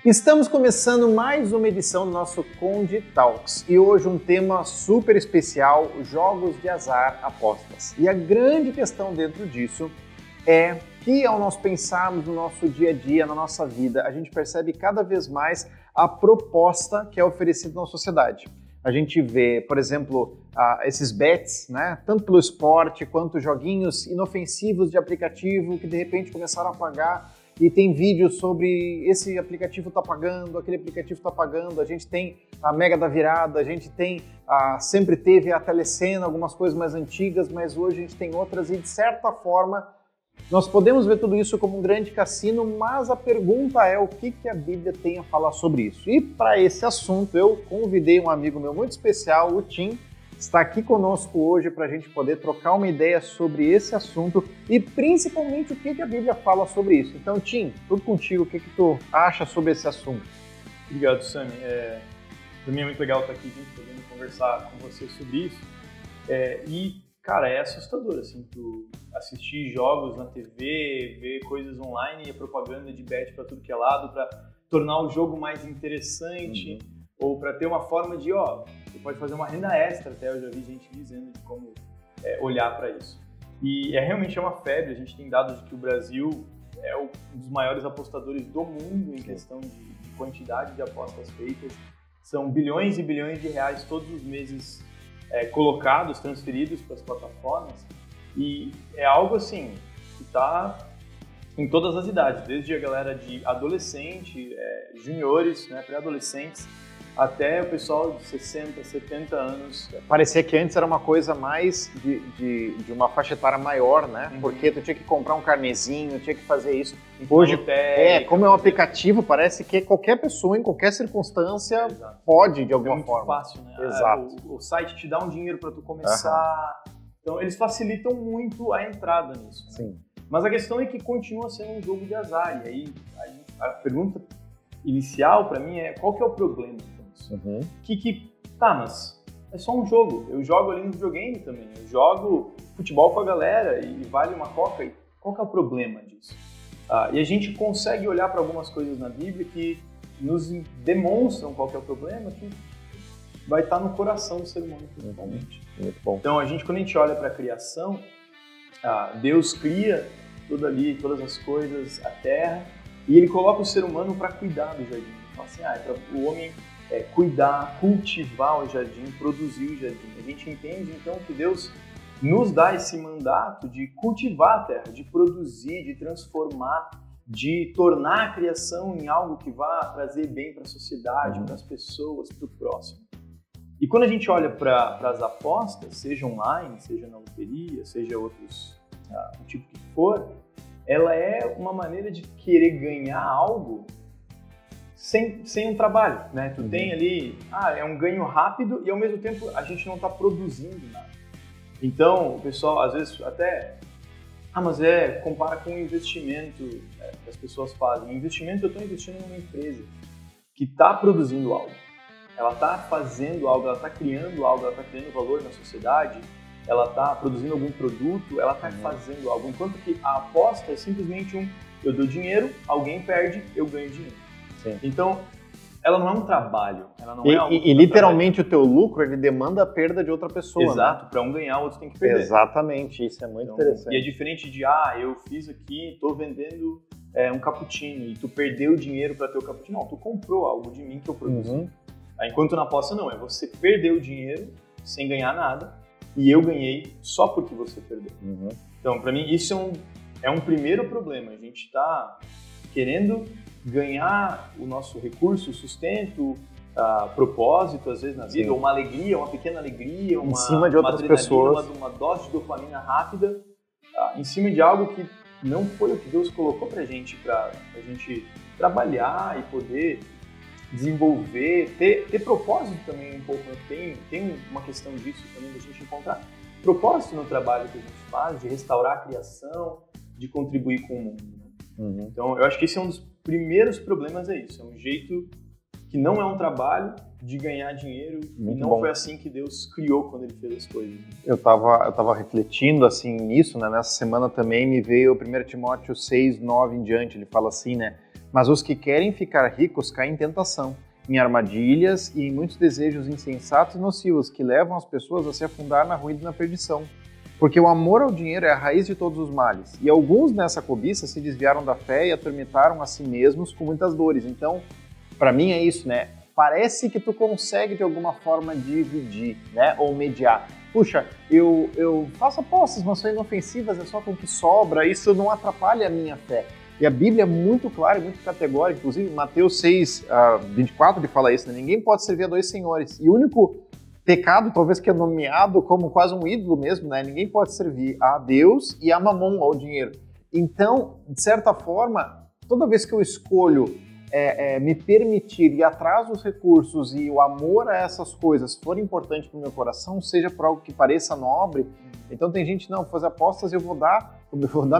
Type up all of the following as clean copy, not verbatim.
Estamos começando mais uma edição do nosso Conde Talks e hoje um tema super especial, jogos de azar apostas. E a grande questão dentro disso é que ao nós pensarmos no nosso dia a dia, na nossa vida, a gente percebe cada vez mais a proposta que é oferecida na sociedade. A gente vê, por exemplo, esses bets, né? Tanto pelo esporte quanto joguinhos inofensivos de aplicativo que de repente começaram a pagar. E tem vídeos sobre esse aplicativo tá pagando, aquele aplicativo tá pagando, a gente tem a Mega da Virada, a gente tem, sempre teve a Telecena, algumas coisas mais antigas, mas hoje a gente tem outras e de certa forma nós podemos ver tudo isso como um grande cassino, mas a pergunta é o que a Bíblia tem a falar sobre isso. E para esse assunto eu convidei um amigo meu muito especial, o Tim, está aqui conosco hoje para a gente poder trocar uma ideia sobre esse assunto e principalmente o que a Bíblia fala sobre isso. Então, Tim, tudo contigo, o que tu acha sobre esse assunto? Obrigado, Sammy. Para mim é muito legal estar aqui podendo conversar com você sobre isso. Cara, é assustador, assim, tu assistir jogos na TV, ver coisas online e a propaganda de bet para tudo que é lado, para tornar o jogo mais interessante, ou para ter uma forma de, você pode fazer uma renda extra, até eu já vi gente dizendo de como olhar para isso. E realmente é uma febre, a gente tem dados de que o Brasil é um dos maiores apostadores do mundo em questão de quantidade de apostas feitas. São bilhões e bilhões de reais todos os meses colocados, transferidos para as plataformas. E é algo assim, que está em todas as idades, desde a galera de adolescente, juniores, né, pré-adolescentes, até o pessoal de 60, 70 anos. Parecia que antes era uma coisa mais de uma faixa etária maior, né? Porque tu tinha que comprar um carnezinho, tinha que fazer isso. Hoje, como é um aplicativo, parece que qualquer pessoa, em qualquer circunstância, pode de alguma forma. É muito fácil, né? Exato. O site te dá um dinheiro para tu começar. Então, eles facilitam muito a entrada nisso. Né? Sim. Mas a questão é que continua sendo um jogo de azar. E aí a pergunta inicial para mim é qual que é o problema? Mas é só um jogo. Eu jogo ali no videogame também. Eu jogo futebol com a galera e vale uma coca. E qual que é o problema disso? E a gente consegue olhar para algumas coisas na Bíblia que nos demonstram qual que é o problema, que vai estar no coração do ser humano, principalmente. Muito bom. Então, quando a gente olha para a criação, Deus cria tudo ali, todas as coisas, a terra, e Ele coloca o ser humano para cuidar do jardim. Ele fala assim, é para o homem cuidar, cultivar o jardim, produzir o jardim. A gente entende, então, que Deus nos dá esse mandato de cultivar a terra, de produzir, de transformar, de tornar a criação em algo que vá trazer bem para a sociedade, para as pessoas, para o próximo. E quando a gente olha para as apostas, seja online, seja na loteria, seja outros, o tipo que for, ela é uma maneira de querer ganhar algo sem um trabalho, né? Tu tem ali, é um ganho rápido e ao mesmo tempo a gente não está produzindo nada. Então, o pessoal às vezes até, compara com o investimento que as pessoas fazem. O investimento, eu estou investindo em uma empresa que está produzindo algo. Ela está fazendo algo, ela está criando algo, ela está criando valor na sociedade, ela está produzindo algum produto, ela está fazendo algo. Enquanto que a aposta é simplesmente eu dou dinheiro, alguém perde, eu ganho dinheiro. Sim. Então, ela não é um trabalho. Ela não e literalmente o teu lucro, ele demanda a perda de outra pessoa. Exato, né? Para um ganhar, o outro tem que perder. Exatamente, isso é muito interessante. E é diferente de, eu fiz aqui, estou vendendo um cappuccino e tu perdeu dinheiro para ter o cappuccino. Não, tu comprou algo de mim que eu produzi. Enquanto na aposta não, você perdeu o dinheiro sem ganhar nada e eu ganhei só porque você perdeu. Então, para mim, isso é um primeiro problema. A gente está querendo ganhar o nosso recurso, sustento, propósito, às vezes na vida, ou uma alegria, uma pequena alegria, em cima de outras pessoas, uma dose de dopamina rápida, em cima de algo que não foi o que Deus colocou pra gente trabalhar e poder desenvolver, ter propósito também um pouco, né? Tem uma questão disso também, da gente encontrar propósito no trabalho que a gente faz, de restaurar a criação, de contribuir com o mundo. Né? Então, eu acho que esse é um dos primeiros problemas é isso, é um jeito que não é um trabalho de ganhar dinheiro Muito e não bom. foi assim que Deus criou quando ele fez as coisas. Eu tava refletindo assim nisso, né? Nessa semana também me veio o 1 Timóteo 6, 9 em diante, ele fala assim, né? Mas os que querem ficar ricos caem em tentação, em armadilhas e em muitos desejos insensatos e nocivos que levam as pessoas a se afundar na ruína e na perdição. Porque o amor ao dinheiro é a raiz de todos os males. E alguns nessa cobiça se desviaram da fé e atormentaram a si mesmos com muitas dores. Então, para mim é isso, né? Parece que tu consegue de alguma forma dividir, né? Ou mediar. Puxa, eu faço apostas, mas são inofensivas, é só com o que sobra, isso não atrapalha a minha fé. E a Bíblia é muito clara e muito categórica, inclusive Mateus 6, 24 ele fala isso, né? Ninguém pode servir a dois senhores. E o único pecado, talvez, que é nomeado como quase um ídolo mesmo, né? Ninguém pode servir a Deus e a mamon, ao dinheiro. Então, de certa forma, toda vez que eu escolho me permitir ir atrás dos recursos e o amor a essas coisas for importante para o meu coração, seja por algo que pareça nobre, então tem gente, não, fazer apostas eu vou dar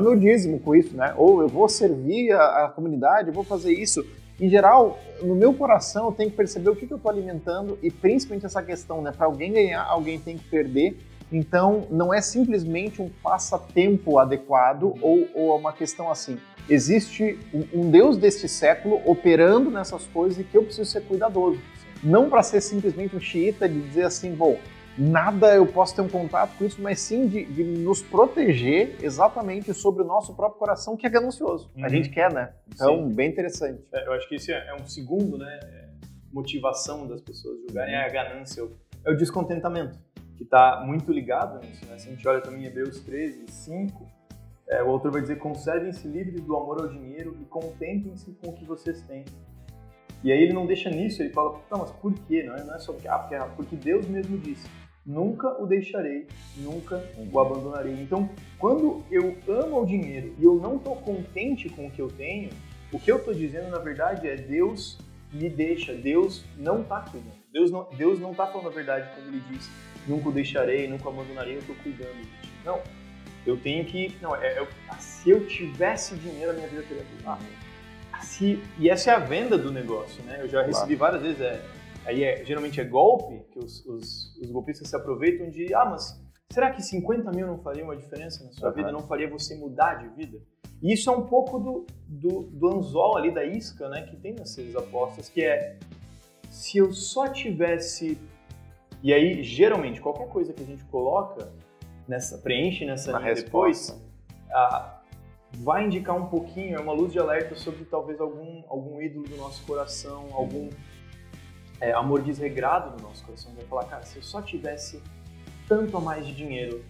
meu dízimo com isso, né? Ou eu vou servir a comunidade, eu vou fazer isso. Em geral, no meu coração eu tenho que perceber o que eu estou alimentando e principalmente essa questão, né? Para alguém ganhar, alguém tem que perder. Então, não é simplesmente um passatempo adequado ou uma questão assim. Existe um Deus deste século operando nessas coisas e que eu preciso ser cuidadoso. Não para ser simplesmente um xiita de dizer assim, bom, nada eu posso ter um contato com isso, mas sim de nos proteger exatamente sobre o nosso próprio coração, que é ganancioso. A gente quer, né? Então, bem interessante. Eu acho que esse é um segundo, né, motivação das pessoas julgarem, é a ganância, é o descontentamento, que está muito ligado nisso, né? Se a gente olha também em Hebreus 13, 5, o autor vai dizer, conservem-se livres do amor ao dinheiro e contentem-se com o que vocês têm. E aí ele não deixa nisso, ele fala, não, mas por quê? Não é só porque Deus mesmo disse, nunca o deixarei, nunca o abandonarei. Então, quando eu amo o dinheiro e eu não estou contente com o que eu tenho, o que eu estou dizendo, na verdade, é Deus me deixa, Deus não está cuidando. Deus não está falando a verdade quando ele diz, nunca o deixarei, nunca o abandonarei, eu estou cuidando de ti. Não, eu tenho que... Não, se eu tivesse dinheiro, a minha vida teria tudo. E essa é a venda do negócio, né? Eu já recebi várias vezes, geralmente é golpe, que os golpistas se aproveitam de, mas será que 50 mil não faria uma diferença na sua vida? Não faria você mudar de vida? E isso é um pouco do anzol ali, da isca, né, que tem nessas apostas, que é, se eu só tivesse... E aí, geralmente, qualquer coisa que a gente coloca, preenche nessa linha depois, vai indicar um pouquinho, é uma luz de alerta sobre talvez algum ídolo do nosso coração, algum amor desregrado do nosso coração. Vai falar, cara, se eu só tivesse tanto a mais de dinheiro,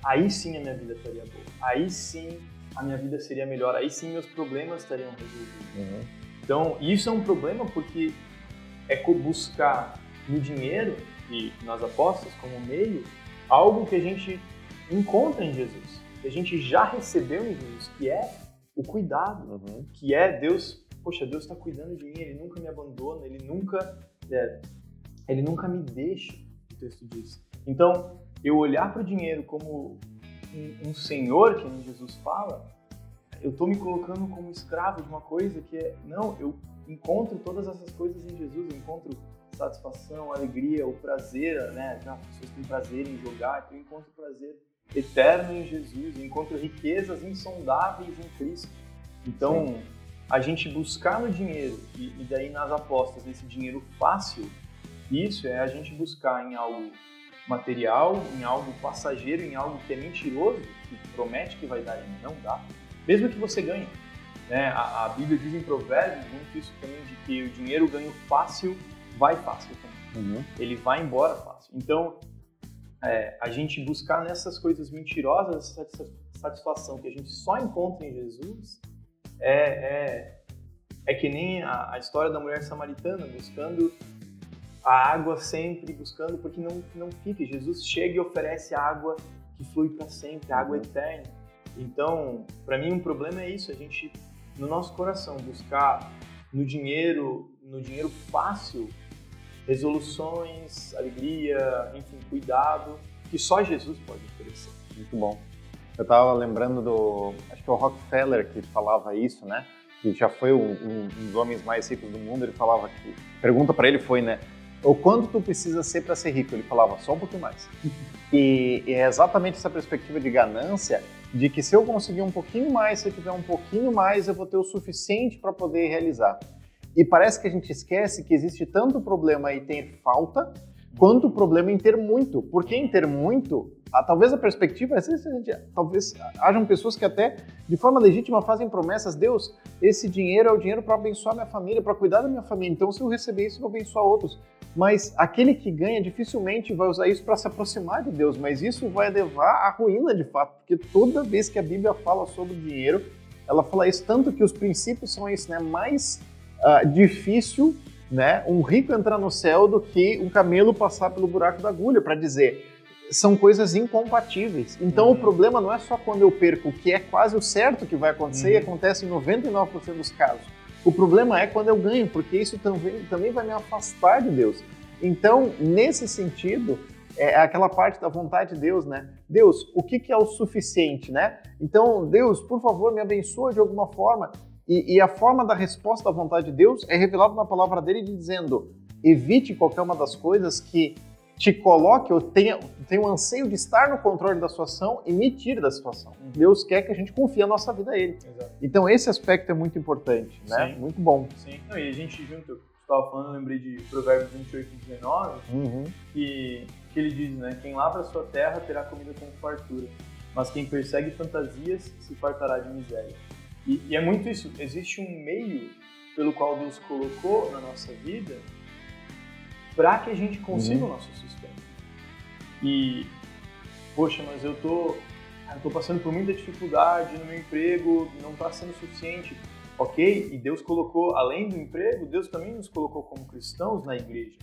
aí sim a minha vida estaria boa, aí sim a minha vida seria melhor, aí sim meus problemas estariam resolvidos. Então, isso é um problema porque é buscar no dinheiro e nas apostas como meio, algo que a gente encontra em Jesus, que a gente já recebeu em Jesus, que é o cuidado, que é Deus, poxa, Deus está cuidando de mim, Ele nunca me abandona, Ele nunca me deixa, o texto diz. Então, eu olhar para o dinheiro como um senhor, que nem Jesus fala, eu estou me colocando como escravo de uma coisa que eu encontro todas essas coisas em Jesus, eu encontro satisfação, alegria, o prazer, né? As pessoas têm prazer em jogar, eu encontro prazer eterno em Jesus, eu encontro riquezas insondáveis em Cristo. Então, a gente buscar no dinheiro e daí nas apostas esse dinheiro fácil, isso é a gente buscar em algo material, em algo passageiro, em algo que é mentiroso, que promete que vai dar e não dá, mesmo que você ganhe. Né? A Bíblia diz em Provérbios muito isso também, de que o dinheiro ganho fácil vai fácil também. Ele vai embora fácil. Então, a gente buscar nessas coisas mentirosas, essa satisfação que a gente só encontra em Jesus, é que nem a história da mulher samaritana, buscando a água sempre, buscando, porque não fica. Jesus chega e oferece água que flui para sempre, água eterna. Então, para mim, um problema é isso, a gente, no nosso coração, buscar no dinheiro fácil, resoluções, alegria, enfim, cuidado, que só Jesus pode oferecer. Muito bom. Eu estava lembrando acho que é o Rockefeller que falava isso, né? que já foi um dos homens mais ricos do mundo, ele falava que... Pergunta para ele foi, né? O quanto tu precisa ser para ser rico? Ele falava, só um pouquinho mais. E é exatamente essa perspectiva de ganância, de que se eu conseguir um pouquinho mais, se eu tiver um pouquinho mais, eu vou ter o suficiente para poder realizar. E parece que a gente esquece que existe tanto problema em ter falta, quanto o problema em ter muito. Porque em ter muito, talvez a perspectiva, talvez hajam pessoas que até, de forma legítima, fazem promessas. Deus, esse dinheiro é o dinheiro para abençoar minha família, para cuidar da minha família. Então, se eu receber isso, eu vou abençoar outros. Mas aquele que ganha dificilmente vai usar isso para se aproximar de Deus. Mas isso vai levar à ruína, de fato. Porque toda vez que a Bíblia fala sobre dinheiro, ela fala isso, tanto que os princípios são isso, né? Mais difícil, né, um rico entrar no céu do que um camelo passar pelo buraco da agulha, para dizer, são coisas incompatíveis. Então o problema não é só quando eu perco, o que é quase o certo que vai acontecer, e acontece em 99% dos casos. O problema é quando eu ganho, porque isso também vai me afastar de Deus. Então, nesse sentido, é aquela parte da vontade de Deus, né? Deus, o que é o suficiente, né? Então, Deus, por favor, me abençoa de alguma forma. E a forma da resposta à vontade de Deus é revelada na palavra dele, dizendo, evite qualquer uma das coisas que te coloque ou tenha o anseio de estar no controle da situação e me tire da situação. Deus quer que a gente confie a nossa vida a ele. Exato. Então esse aspecto é muito importante, né? Sim. Muito bom. Sim. Não, e a gente junto, você estava falando, eu lembrei de Provérbios 28 e 19, que ele diz, né, quem lavra a sua terra terá comida com fartura, mas quem persegue fantasias se fartará de miséria. E é muito isso, existe um meio pelo qual Deus colocou na nossa vida para que a gente consiga o nosso sustento. E, poxa, mas eu tô passando por muita dificuldade no meu emprego, não está sendo suficiente. Ok, e Deus colocou, além do emprego, Deus também nos colocou como cristãos na igreja.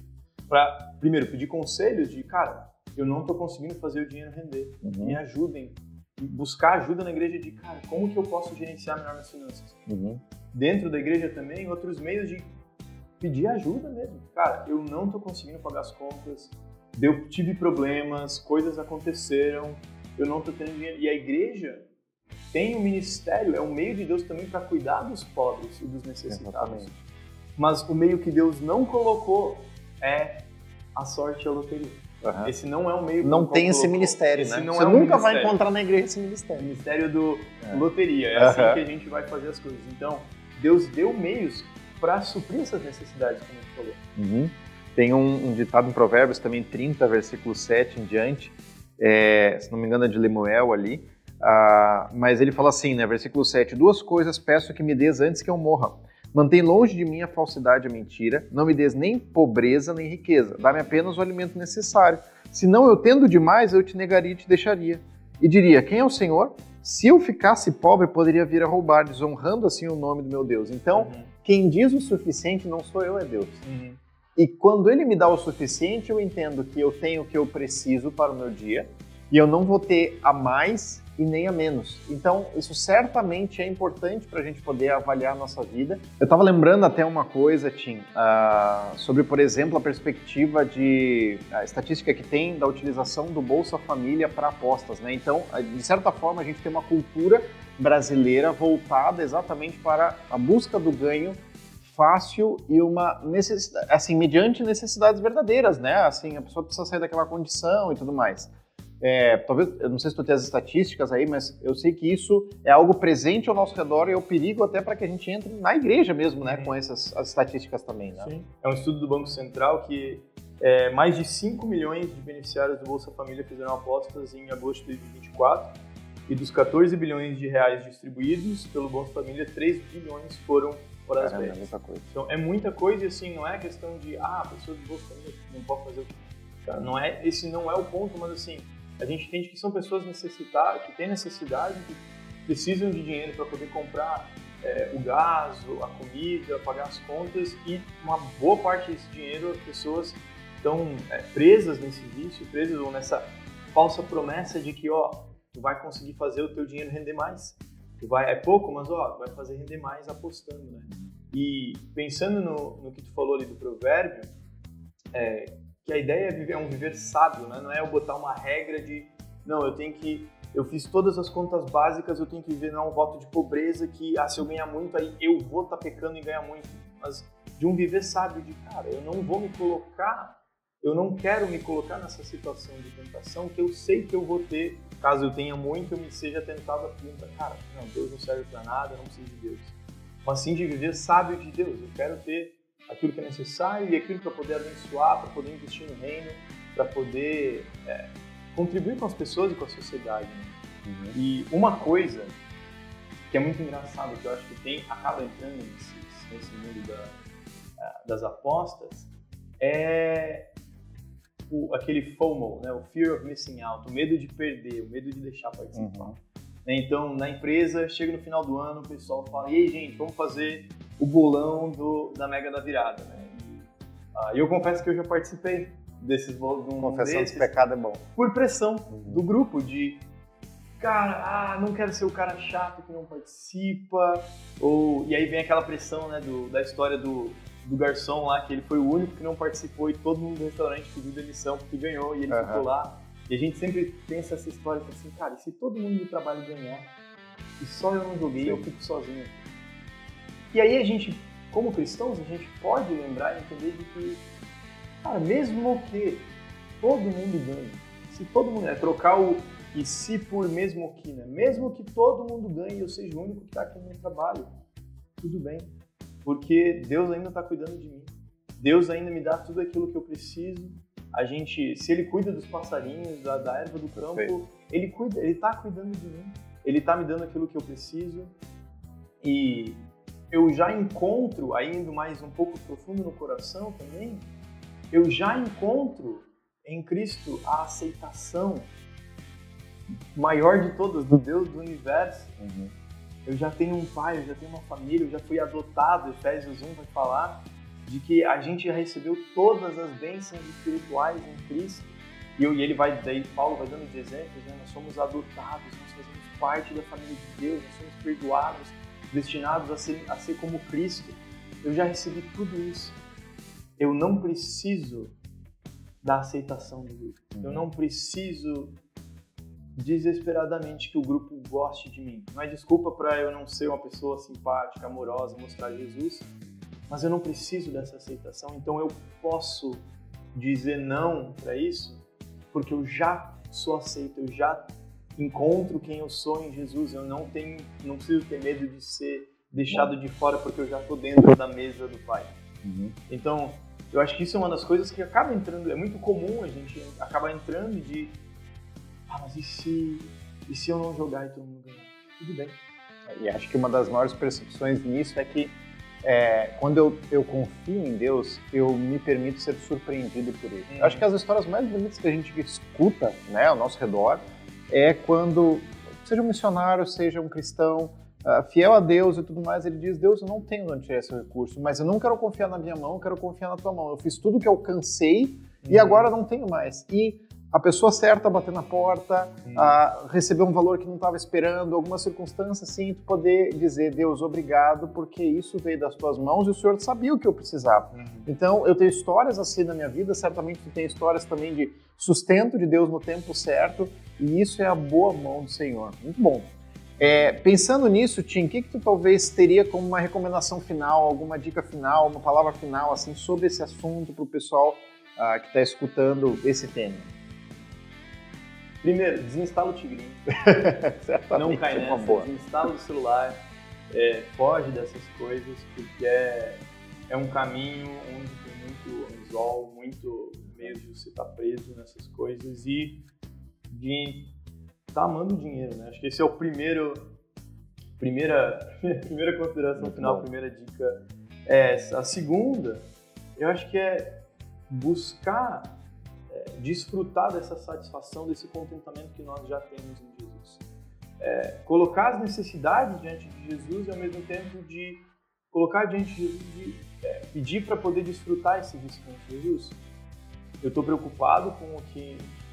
Para, primeiro, pedir conselhos de, cara, eu não estou conseguindo fazer o dinheiro render, me ajudem. Buscar ajuda na igreja de, cara, como que eu posso gerenciar melhor minhas finanças? Dentro da igreja também, outros meios de pedir ajuda mesmo. Cara, eu não estou conseguindo pagar as contas, eu tive problemas, coisas aconteceram, eu não estou tendo dinheiro. E a igreja tem um ministério, é um meio de Deus também para cuidar dos pobres e dos necessitados. Exatamente. Mas o meio que Deus não colocou é a sorte e a loteria. Esse não é um meio... Não tem esse ministério, né? Não Você é um nunca ministério. vai encontrar na igreja esse ministério. Ministério do loteria. É assim que a gente vai fazer as coisas. Então, Deus deu meios para suprir essas necessidades, como a gente falou. Tem um ditado em Provérbios, também 30, versículo 7 em diante, se não me engano é de Lemuel ali, mas ele fala assim, né, versículo 7, 2 coisas peço que me des antes que eu morra. Mantém longe de mim a falsidade e a mentira, não me des nem pobreza nem riqueza, dá-me apenas o alimento necessário. Senão eu tendo demais, eu te negaria e te deixaria. E diria, quem é o Senhor? Se eu ficasse pobre, poderia vir a roubar, desonrando assim o nome do meu Deus. Então, quem diz o suficiente não sou eu, é Deus. E quando Ele me dá o suficiente, eu entendo que eu tenho o que eu preciso para o meu dia, e eu não vou ter a mais e nem a menos. Então, isso certamente é importante para a gente poder avaliar a nossa vida. Eu estava lembrando até uma coisa, Tim, sobre, por exemplo, a perspectiva a estatística que tem da utilização do Bolsa Família para apostas, né? Então, de certa forma, a gente tem uma cultura brasileira voltada exatamente para a busca do ganho fácil e uma necessidade, assim, mediante necessidades verdadeiras, né? Assim, a pessoa precisa sair daquela condição e tudo mais. Talvez, eu não sei se tu tem as estatísticas aí, mas eu sei que isso é algo presente ao nosso redor e é o perigo até para que a gente entre na igreja mesmo, né, com as estatísticas também, né? Sim. É um estudo do Banco Central que mais de 5 milhões de beneficiários do Bolsa Família fizeram apostas em agosto de 2024 e dos 14 bilhões de reais distribuídos pelo Bolsa Família, 3 bilhões foram por as vezes. É muita coisa. Então, é muita coisa e assim, não é questão de, a pessoa do Bolsa Família não pode fazer o que... Cara, esse não é o ponto, mas assim, a gente entende que são pessoas necessitadas, que têm necessidade, que precisam de dinheiro para poder comprar o gás, a comida, pagar as contas, e uma boa parte desse dinheiro as pessoas estão presas nesse vício, presas ou nessa falsa promessa de que, tu vai conseguir fazer o teu dinheiro render mais. É pouco, mas vai fazer render mais apostando, né? E pensando no que tu falou ali do provérbio, que a ideia é um viver sábio, né? Não é eu botar uma regra de, não, eu tenho que eu fiz todas as contas básicas, eu tenho que viver um voto de pobreza que, se eu ganhar muito, aí eu vou estar pecando em ganhar muito. Mas de um viver sábio de, cara, eu não vou me colocar, eu não quero me colocar nessa situação de tentação que eu sei que eu vou ter, caso eu tenha muito, eu me seja tentado a perguntar, cara, não, Deus não serve para nada, eu não preciso de Deus. Mas sim de viver sábio de Deus, eu quero ter aquilo que é necessário e aquilo para poder abençoar, para poder investir no reino, para poder contribuir com as pessoas e com a sociedade. Né? Uhum. E uma coisa que é muito engraçada, que eu acho que acaba entrando nesse mundo das apostas, é aquele FOMO, né? O Fear of Missing Out, o medo de perder, o medo de deixar participar. Uhum. Então, na empresa, chega no final do ano, o pessoal fala, e aí, gente, vamos fazer o bolão da Mega da Virada, né? E eu confesso que eu já participei desses bolões. Confessão desse pecado é bom. Por pressão do grupo, de, cara, não quero ser o cara chato que não participa, e aí vem aquela pressão, né, da história do garçom lá, que ele foi o único que não participou e todo mundo do restaurante pediu demissão porque ganhou e ele ficou lá. E a gente sempre pensa essa história assim, cara, e se todo mundo do trabalho ganhar e só eu não joguei, eu fico sozinho. E aí a gente, como cristãos, a gente pode lembrar e entender de que, cara, mesmo que todo mundo ganhe, se todo mundo trocar o e se por mesmo que, né? Mesmo que todo mundo ganhe e eu seja o único que está aqui no meu trabalho, tudo bem. Porque Deus ainda está cuidando de mim. Deus ainda me dá tudo aquilo que eu preciso. Se Ele cuida dos passarinhos, da erva do campo, Ele está cuidando de mim. Ele está me dando aquilo que eu preciso. E eu já encontro, indo mais um pouco profundo no coração também, eu já encontro em Cristo a aceitação maior de todas, do Deus do universo. Uhum. Eu já tenho um pai, eu já tenho uma família, eu já fui adotado. Efésios 1 vai falar de que a gente já recebeu todas as bênçãos espirituais em Cristo. Daí Paulo vai dando de exemplos, né? Nós somos adotados, nós fazemos parte da família de Deus, nós somos perdoados, destinados a ser como Cristo. Eu já recebi tudo isso. Eu não preciso da aceitação do grupo. Eu não preciso desesperadamente que o grupo goste de mim. Não é desculpa para eu não ser uma pessoa simpática, amorosa, mostrar Jesus, mas eu não preciso dessa aceitação. Então eu posso dizer não para isso, porque eu já sou aceito, eu já encontro quem eu sou em Jesus. Eu não preciso ter medo de ser deixado de fora, porque eu já estou dentro da mesa do Pai. Uhum. Então, eu acho que isso é uma das coisas que acaba entrando, é muito comum a gente acaba entrando de mas e se eu não jogar e todo mundo ganhar? Tudo bem. E acho que uma das maiores percepções nisso é que quando eu confio em Deus, eu me permito ser surpreendido por Ele. Acho que as histórias mais bonitas que a gente escuta, né, ao nosso redor é quando, seja um missionário, seja um cristão, fiel a Deus e tudo mais, ele diz, Deus, eu não tenho de onde tirar esse recurso, mas eu não quero confiar na minha mão, eu quero confiar na tua mão. Eu fiz tudo que eu alcancei e agora não tenho mais. E a pessoa certa bater na porta, receber um valor que não estava esperando, alguma circunstância assim, tu poder dizer, Deus, obrigado, porque isso veio das tuas mãos e o Senhor sabia o que eu precisava. Então, eu tenho histórias assim na minha vida, certamente tu tem histórias também de sustento de Deus no tempo certo, e isso é a boa mão do Senhor. Muito bom. Pensando nisso, Tim, o que tu talvez teria como uma recomendação final, alguma dica final, uma palavra final assim sobre esse assunto para o pessoal que está escutando esse tema? Primeiro, desinstala o Tigrinho. Não cai nessa, desinstala o celular, foge dessas coisas, porque é um caminho onde tem muito anzol, muito medo de você estar preso nessas coisas e de estar amando o dinheiro, né? Acho que esse é o primeira consideração muito final, bom. Primeira dica é essa. A segunda, eu acho que é buscar desfrutar dessa satisfação, desse contentamento que nós já temos em Jesus. Colocar as necessidades diante de Jesus e ao mesmo tempo de colocar diante de Jesus, pedir para poder desfrutar esse descanso. Jesus, eu estou preocupado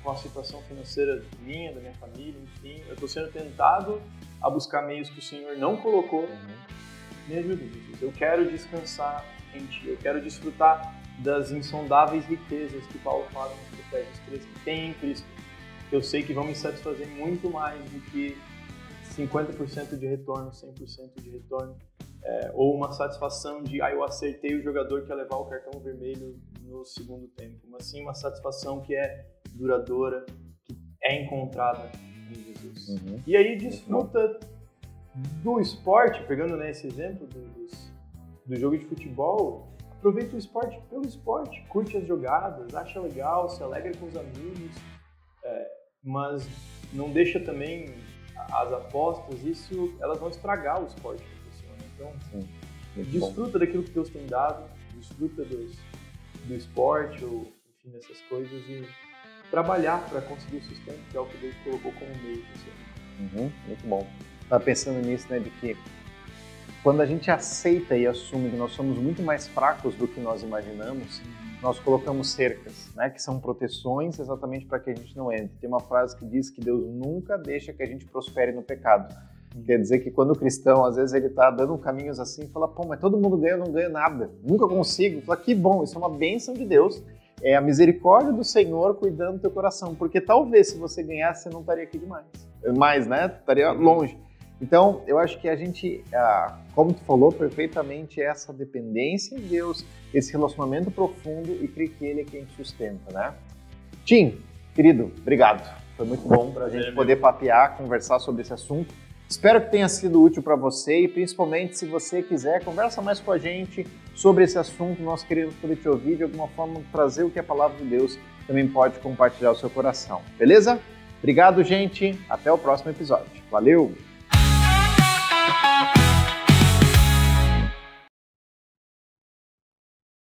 com a situação financeira minha, da minha família, enfim, eu estou sendo tentado a buscar meios que o Senhor não colocou. Me ajuda, Jesus. Eu quero descansar em Ti, eu quero desfrutar das insondáveis riquezas que Paulo fala no Efésios 3, que tem em Cristo. eu sei que vão me satisfazer muito mais do que 50% de retorno, 100% de retorno, ou uma satisfação de eu acertei o jogador que ia levar o cartão vermelho no segundo tempo, mas sim uma satisfação que é duradoura, que é encontrada em Jesus. Uhum. E aí desfruta do esporte, pegando esse exemplo do jogo de futebol, aproveita o esporte pelo esporte, curte as jogadas, acha legal, se alegra com os amigos, mas não deixa também as apostas, elas vão estragar o esporte da pessoa, né? Então, desfruta daquilo que Deus tem dado, desfruta do esporte, ou enfim, dessas coisas, e trabalhar para conseguir o sustento, que é o que Deus colocou como meio. Muito bom. Estava pensando nisso, né, de que quando a gente aceita e assume que nós somos muito mais fracos do que nós imaginamos, nós colocamos cercas, né, que são proteções exatamente para que a gente não entre. Tem uma frase que diz que Deus nunca deixa que a gente prospere no pecado. Quer dizer que quando o cristão, às vezes, ele está dando caminhos assim e fala, pô, mas todo mundo ganha, eu não ganho nada, nunca consigo. Fala, que bom, isso é uma bênção de Deus, é a misericórdia do Senhor cuidando do teu coração, porque talvez se você ganhasse, você não estaria aqui demais, né? Estaria longe. Então, eu acho que a gente, como tu falou perfeitamente, essa dependência de Deus, esse relacionamento profundo e crer que Ele é quem sustenta, né? Tim, querido, obrigado. Foi muito bom para a gente poder papear, conversar sobre esse assunto. Espero que tenha sido útil para você e principalmente se você quiser, conversa mais com a gente sobre esse assunto. Nós queremos poder te ouvir de alguma forma, trazer o que a palavra de Deus também pode compartilhar o seu coração. Beleza? Obrigado, gente. Até o próximo episódio. Valeu!